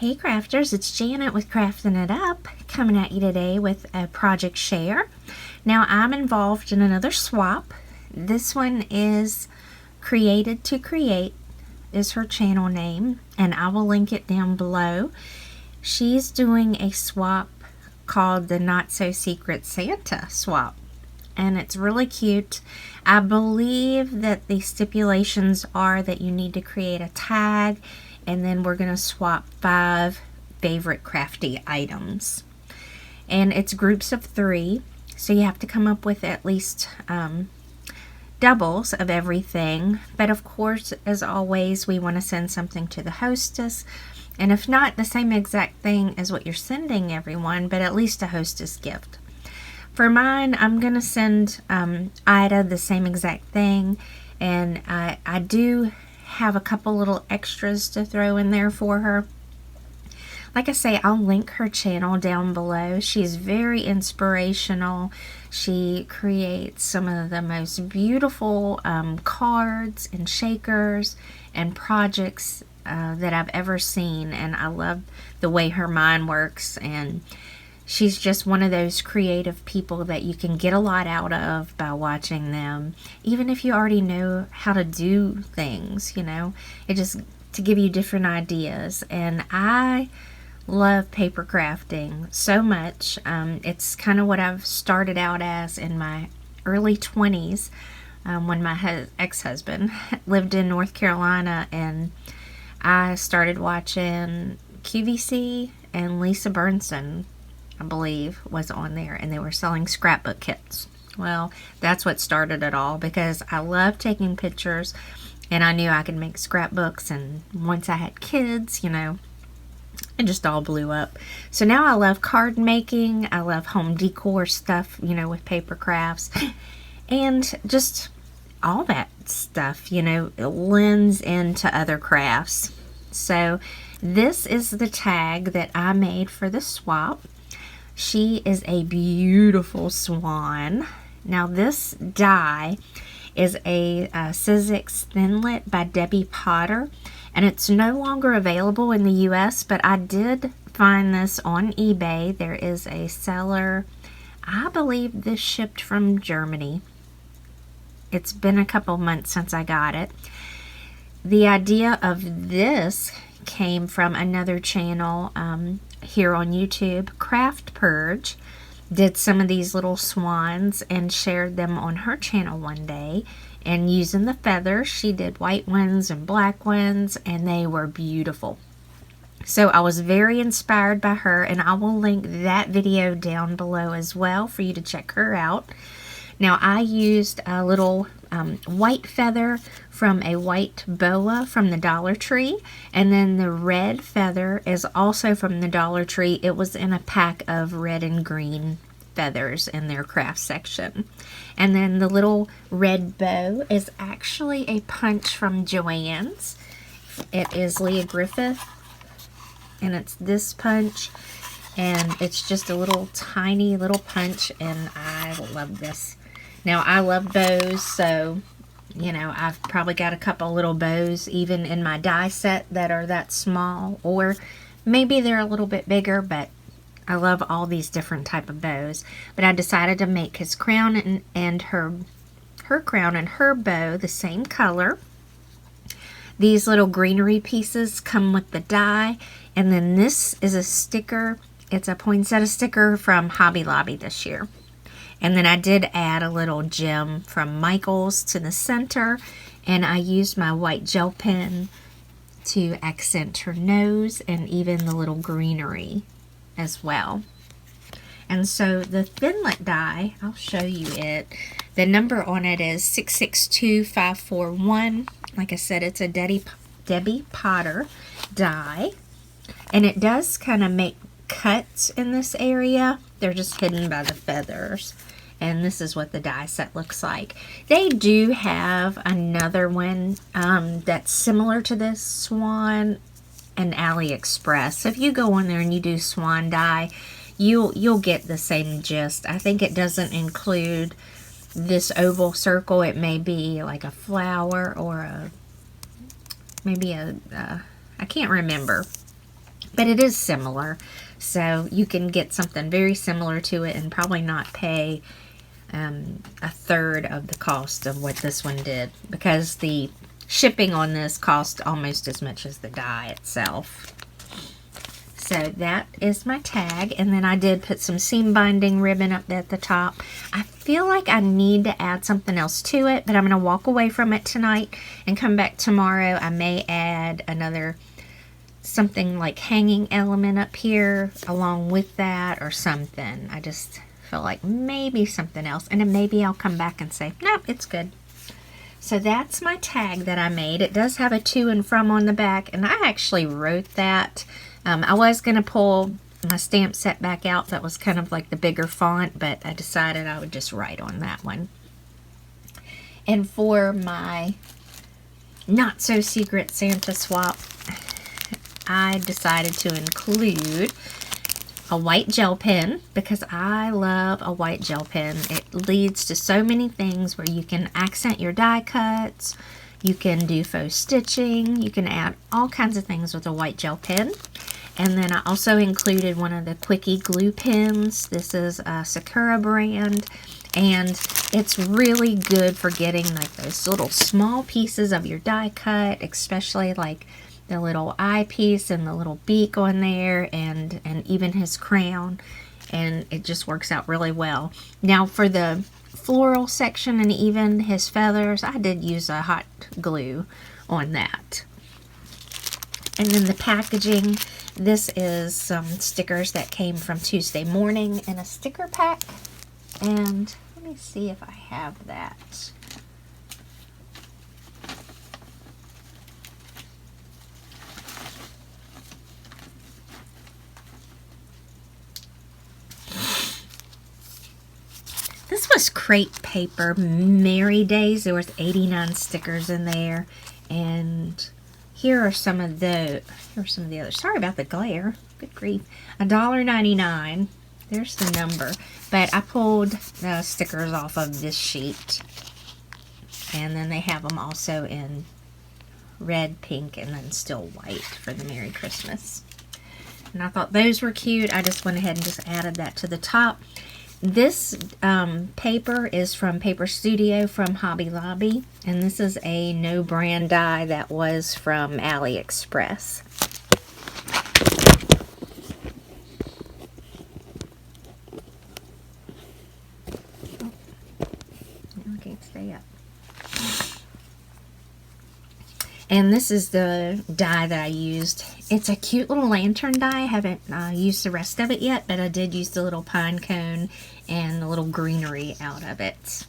Hey crafters, it's Janet with Crafting It Up, coming at you today with a project share. Now I'm involved in another swap. This one is Created to Create is her channel name, and I will link it down below. She's doing a swap called the Not So Secret Santa swap, and it's really cute. I believe that the stipulations are that you need to create a tag, and then we're going to swap 5 favorite crafty items. And it's groups of 3, so you have to come up with at least doubles of everything. But of course, as always, we want to send something to the hostess. And if not the same exact thing as what you're sending everyone, but at least a hostess gift. For mine, I'm going to send Ida the same exact thing. And I do have a couple little extras to throw in there for her. Like I say, I'll link her channel down below. She's very inspirational. She creates some of the most beautiful cards and shakers and projects that I've ever seen, and I love the way her mind works. And she's just one of those creative people that you can get a lot out of by watching them, even if you already know how to do things, you know. It just to give you different ideas. And I love paper crafting so much. It's kind of what I've started out as in my early 20s when my ex-husband lived in North Carolina, and I started watching QVC, and Lisa Bernstein, I believe, was on there, and they were selling scrapbook kits. Well, that's what started it all, because I love taking pictures, and I knew I could make scrapbooks. And once I had kids, you know, it just all blew up. So now I love card making. I love home decor stuff, you know, with paper crafts, and just all that stuff, you know, it lends into other crafts. So this is the tag that I made for the swap. She is a beautiful swan. Now this die is a Sizzix Thinlit by Debbie Potter, and it's no longer available in the US, but I did find this on eBay. There is a seller, I believe this shipped from Germany. It's been a couple months since I got it. The idea of this came from another channel here on YouTube. Craft Purge did some of these little swans and shared them on her channel one day. And using the feathers, she did white ones and black ones, and they were beautiful. So I was very inspired by her, and I will link that video down below as well for you to check her out. Now I used a little white feather from a white boa from the Dollar Tree, and then the red feather is also from the Dollar Tree. It was in a pack of red and green feathers in their craft section. And then the little red bow is actually a punch from Joann's. It is Leah Griffith, and it's this punch, and it's just a little tiny little punch, and I love this. Now I love bows, so you know, I've probably got a couple little bows even in my die set that are that small, or maybe they're a little bit bigger, but I love all these different type of bows. But I decided to make his crown and her crown and her bow the same color. These little greenery pieces come with the die, and then this is a sticker. It's a poinsettia sticker from Hobby Lobby this year. And then I did add a little gem from Michaels to the center, and I used my white gel pen to accent her nose and even the little greenery as well. And so the Thinlit die, I'll show you it. The number on it is 662541. Like I said, it's a Debbie Potter die, and it does kind of make cuts in this area. They're just hidden by the feathers. And this is what the die set looks like. They do have another one that's similar to this swan, and AliExpress. So if you go on there and you do swan die, you'll get the same gist. I think it doesn't include this oval circle. It may be like a flower or maybe I can't remember. but it is similar. So you can get something very similar to it and probably not pay a third of the cost of what this one did, because the shipping on this cost almost as much as the die itself. So that is my tag, and then I did put some seam binding ribbon up at the top. I feel like I need to add something else to it, but I'm going to walk away from it tonight and come back tomorrow. I may add another something like hanging element up here along with that or something. I just feel like maybe something else, and then maybe I'll come back and say, nope, it's good. So that's my tag that I made. It does have a to and from on the back, and I actually wrote that. I was going to pull my stamp set back out. That was kind of like the bigger font, but I decided I would just write on that one. And for my not so secret Santa swap, I decided to include a white gel pen, because I love a white gel pen. It leads to so many things where you can accent your die cuts, you can do faux stitching, you can add all kinds of things with a white gel pen. And then I also included one of the Quickie glue pens. This is a Sakura brand, and it's really good for getting like those little small pieces of your die cut, especially like the little eyepiece and the little beak on there, and even his crown, and it just works out really well. Now for the floral section and even his feathers, I did use a hot glue on that. And then the packaging, this is some stickers that came from Tuesday Morning in a sticker pack, and let me see if I have that. This was crepe paper, Merry Days. There was 89 stickers in there, and here are some of the others. Sorry about the glare. Good grief. $1.99. There's the number. But I pulled the stickers off of this sheet, and then they have them also in red, pink, and then still white for the Merry Christmas. And I thought those were cute. I just went ahead and just added that to the top. This paper is from Paper Studio from Hobby Lobby, and this is a no brand die that was from AliExpress. Oh, I can't stay up. And this is the die that I used. It's a cute little lantern die. I haven't used the rest of it yet, but I did use the little pine cone and the little greenery out of it.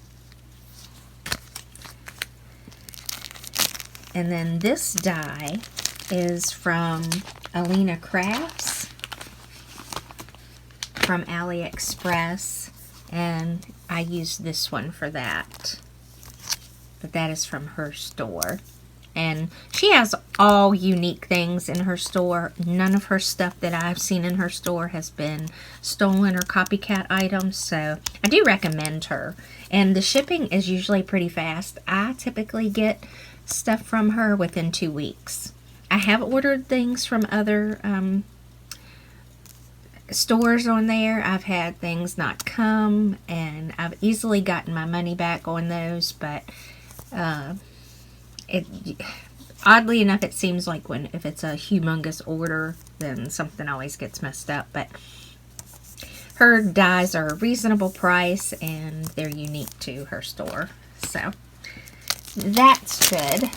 And then this die is from Alina Crafts from AliExpress, and I used this one for that. But that is from her store. And she has all unique things in her store. None of her stuff that I've seen in her store has been stolen or copycat items. So I do recommend her. And the shipping is usually pretty fast. I typically get stuff from her within 2 weeks. I have ordered things from other stores on there. I've had things not come, and I've easily gotten my money back on those. But oddly enough, it seems like if it's a humongous order, then something always gets messed up. But her dies are a reasonable price, and they're unique to her store. So that's good.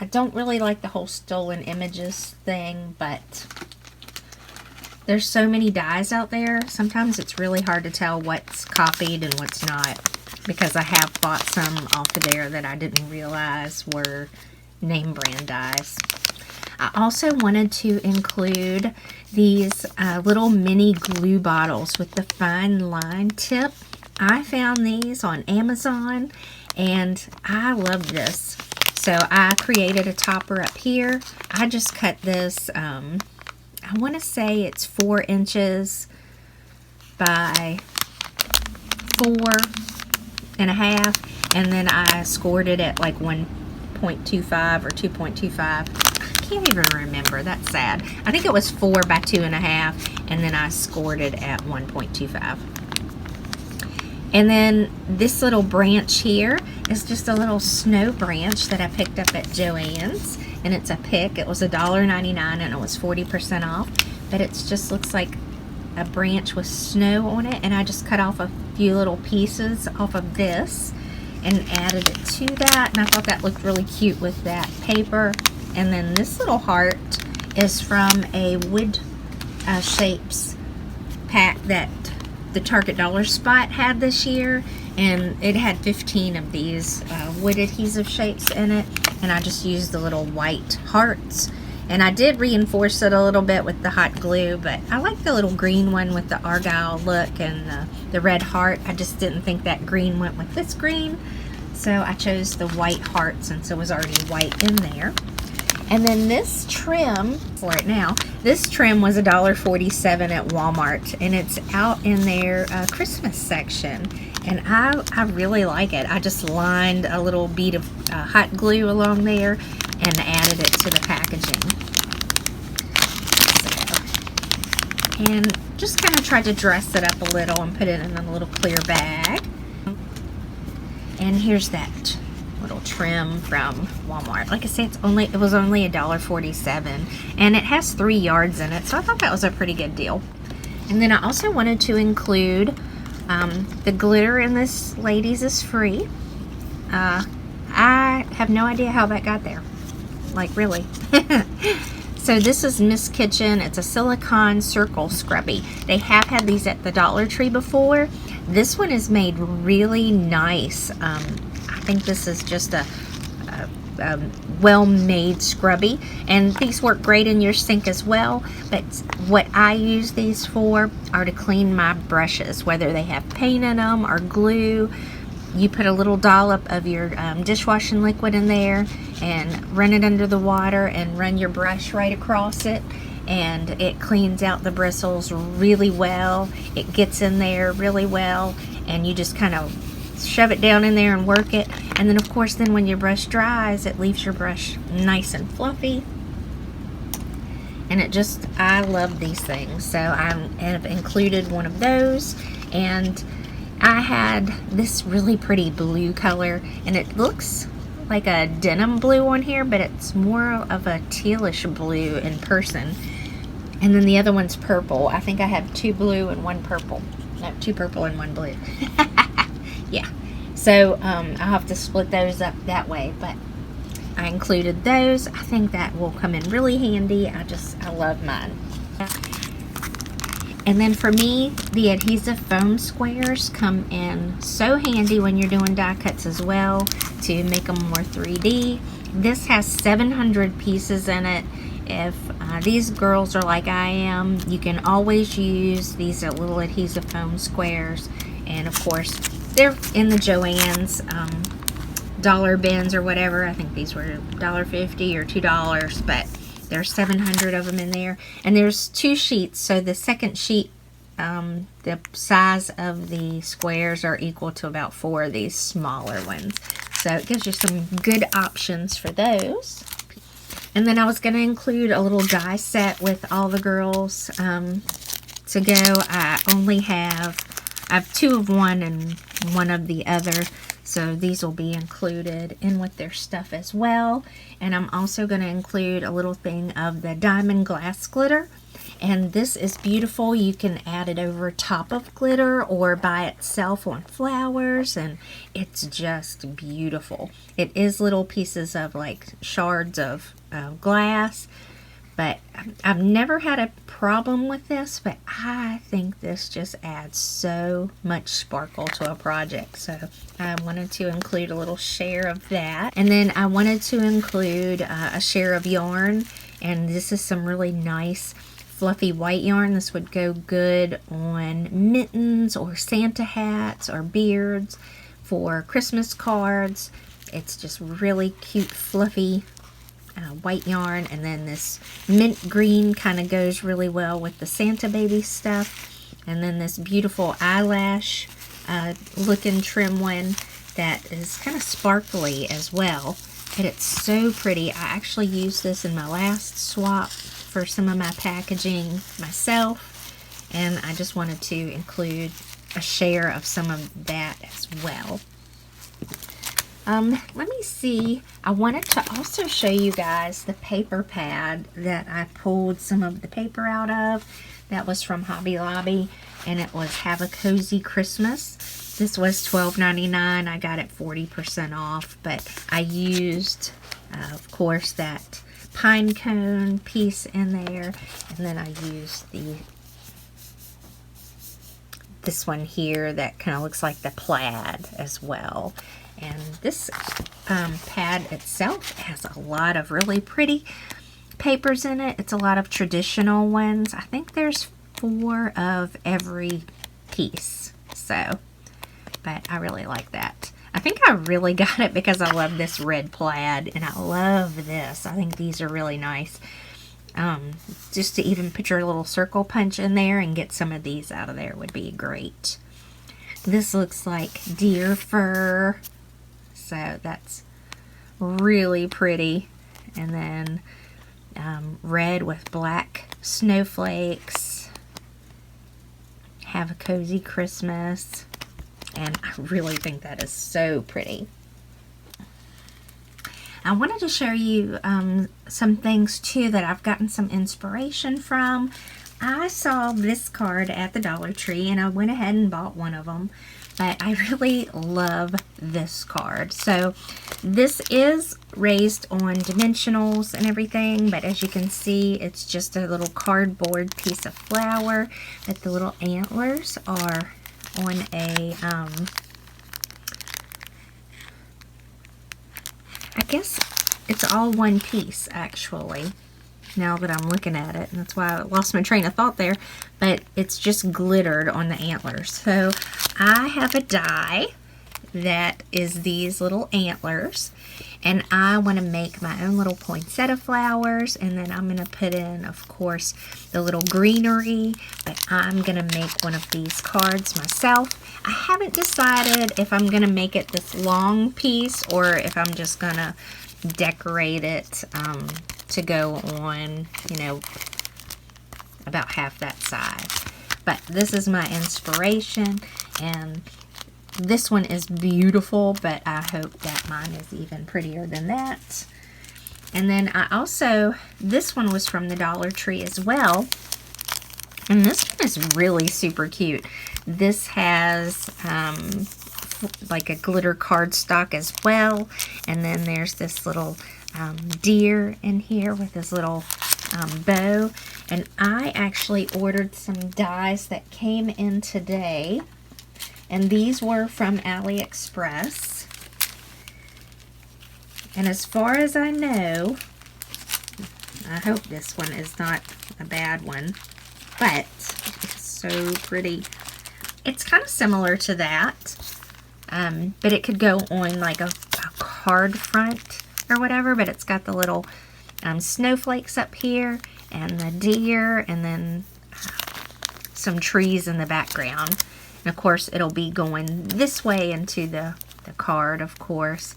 I don't really like the whole stolen images thing, but there's so many dies out there. Sometimes it's really hard to tell what's copied and what's not, because I have bought some off of there that I didn't realize were name brand dies. I also wanted to include these little mini glue bottles with the fine line tip. I found these on Amazon, and I love this. So I created a topper up here. I just cut this, I want to say it's 4 inches by 4.5, and then I scored it at like 1.25 or 2.25. I can't even remember. That's sad. I think it was 4 by 2.5, and then I scored it at 1.25. And then this little branch here is just a little snow branch that I picked up at Joann's, and it's a pick. It was $1.99 and it was 40% off, but it just looks like a branch with snow on it, and I just cut off a few little pieces off of this and added it to that, and I thought that looked really cute with that paper. And then this little heart is from a wood shapes pack that the Target Dollar Spot had this year, and it had 15 of these wood adhesive shapes in it, and I just used the little white hearts, and I did reinforce it a little bit with the hot glue, but I like the little green one with the argyle look and the red heart. I just didn't think that green went with this green, so I chose the white heart since it was already white in there. And then this trim, for it now, this trim was $1.47 at Walmart, and it's out in their Christmas section, and I really like it. I just lined a little bead of hot glue along there and added it to the packaging. So, and just kind of tried to dress it up a little and put it in a little clear bag. And here's that little trim from Walmart. Like I said, it was only $1.47, and it has 3 yards in it, so I thought that was a pretty good deal. And then I also wanted to include the glitter in this ladies is free. I have no idea how that got there, like really. So this is Miss Kitchen. It's a silicone circle scrubby. They have had these at the Dollar Tree before. This one is made really nice. I think this is just a well-made scrubby, and these work great in your sink as well. But what I use these for are to clean my brushes, whether they have paint in them or glue. You put a little dollop of your dishwashing liquid in there and run it under the water and run your brush right across it, and it cleans out the bristles really well. It gets in there really well, and you just kind of shove it down in there and work it. And then of course, then when your brush dries, it leaves your brush nice and fluffy. And I love these things, so I have included one of those. And I had this really pretty blue color, and it looks like a denim blue on here, but it's more of a tealish blue in person. And then the other one's purple. I think I have 2 blue and 1 purple. No, 2 purple and 1 blue. Yeah, so I'll have to split those up that way, but I included those. I think that will come in really handy. I love mine. And then for me, the adhesive foam squares come in so handy when you're doing die cuts as well, to make them more 3D. This has 700 pieces in it. If these girls are like I am, you can always use these little adhesive foam squares. And of course, they're in the Joann's dollar bins or whatever. I think these were $1.50 or $2, but there's 700 of them in there. And there's 2 sheets, so the second sheet, the size of the squares are equal to about 4 of these smaller ones. So it gives you some good options for those. And then I was going to include a little die set with all the girls to go. I have 2 of one and 1 of the other, so these will be included in with their stuff as well. And I'm also going to include a little thing of the diamond glass glitter, and this is beautiful. You can add it over top of glitter or by itself on flowers, and it's just beautiful. It is little pieces of like shards of glass, but I've never had a problem with this, but I think this just adds so much sparkle to a project. So I wanted to include a little share of that. And then I wanted to include a share of yarn, and this is some really nice fluffy white yarn. This would go good on mittens or Santa hats or beards for Christmas cards. It's just really cute fluffy white yarn, and then this mint green kind of goes really well with the Santa baby stuff, and then this beautiful eyelash looking trim one that is kind of sparkly as well. but it's so pretty. I actually used this in my last swap for some of my packaging myself, and I just wanted to include a share of some of that as well. Let me see. I wanted to also show you guys the paper pad that I pulled some of the paper out of. That was from Hobby Lobby, and it was Have a Cozy Christmas. This was $12.99. I got it 40% off, but I used, of course, that pine cone piece in there, and then I used this one here that kind of looks like the plaid as well. And this pad itself has a lot of really pretty papers in it. It's a lot of traditional ones. I think there's 4 of every piece. So, but I really like that. I think I really got it because I love this red plaid, and I love this. I think these are really nice. Just to even put your little circle punch in there and get some of these out of there would be great. This looks like deer fur. So that's really pretty. And then red with black snowflakes. Have a Cozy Christmas. And I really think that is so pretty. I wanted to show you some things too that I've gotten some inspiration from. I saw this card at the Dollar Tree and I went ahead and bought one of them. But I really love this card. So this is raised on dimensionals and everything, but as you can see, it's just a little cardboard piece of flour, but the little antlers are on a, I guess it's all one piece actually, now that I'm looking at it, and that's why I lost my train of thought there, but it's just glittered on the antlers. So I have a die that is these little antlers, and I want to make my own little poinsettia flowers, and then I'm going to put in, of course, the little greenery, but I'm going to make one of these cards myself. I haven't decided if I'm going to make it this long piece or if I'm just going to decorate it to go on, you know, about half that size. But this is my inspiration, and this one is beautiful, but I hope that mine is even prettier than that. And then I also, this one was from the Dollar Tree as well, and this one is really super cute. This has like a glitter cardstock as well, and then there's this little deer in here with this little bow. And I actually ordered some dies that came in today, and these were from AliExpress. And as far as I know, I hope this one is not a bad one, but it's so pretty. It's kind of similar to that, but it could go on like a card front or whatever, but it's got the little snowflakes up here and the deer, and then some trees in the background. And of course it'll be going this way into the card, of course.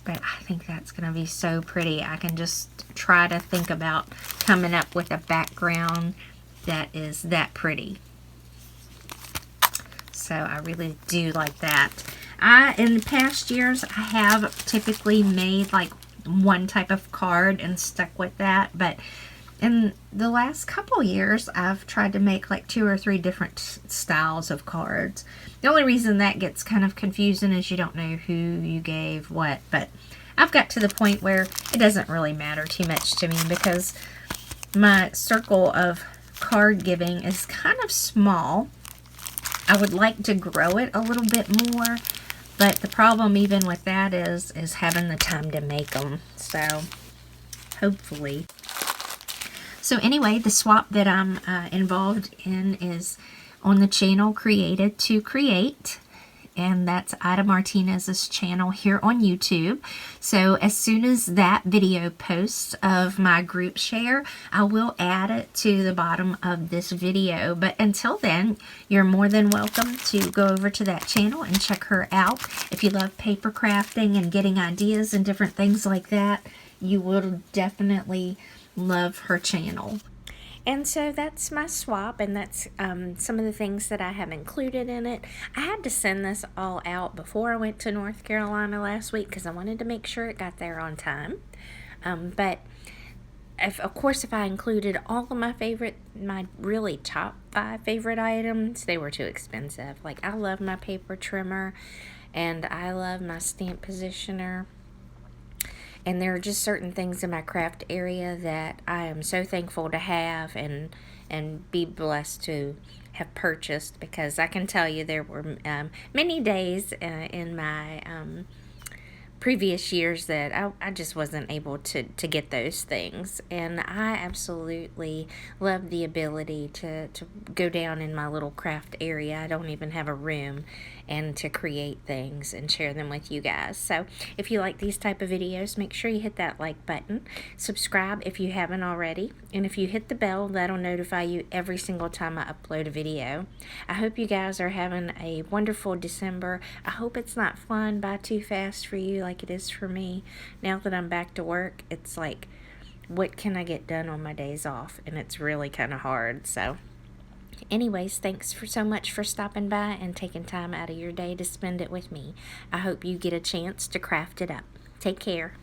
But I think that's going to be so pretty. I can just try to think about coming up with a background that is that pretty. So I really do like that. In the past years, I have typically made like one type of card and stuck with that. But in the last couple years, I've tried to make like 2 or 3 different styles of cards. The only reason that gets kind of confusing is you don't know who you gave what. But I've got to the point where it doesn't really matter too much to me, because my circle of card giving is kind of small. I would like to grow it a little bit more, but the problem even with that is having the time to make them. So hopefully. So anyway, the swap that I'm involved in is on the channel Created to Create, and that's Ida Martinez's channel here on YouTube. So as soon as that video posts of my group share, I will add it to the bottom of this video. But until then, you're more than welcome to go over to that channel and check her out. If you love paper crafting and getting ideas and different things like that, you will definitely love her channel. And so that's my swap, and that's some of the things that I have included in it. I had to send this all out before I went to North Carolina last week because I wanted to make sure it got there on time. But of course, if I included all of my really top 5 favorite items, they were too expensive. Like, I love my paper trimmer, and I love my stamp positioner. And there are just certain things in my craft area that I am so thankful to have and be blessed to have purchased, because I can tell you there were many days in my previous years that I just wasn't able to get those things. And I absolutely love the ability to go down in my little craft area. I don't even have a room, and to create things and share them with you guys. So if you like these type of videos, make sure you hit that like button, subscribe if you haven't already, and if you hit the bell, that'll notify you every single time I upload a video. I hope you guys are having a wonderful December. I hope it's not flying by too fast for you like it is for me. Now that I'm back to work, it's like, what can I get done on my days off? And it's really kind of hard. So anyways, thanks so much for stopping by and taking time out of your day to spend it with me. I hope you get a chance to craft it up. Take care.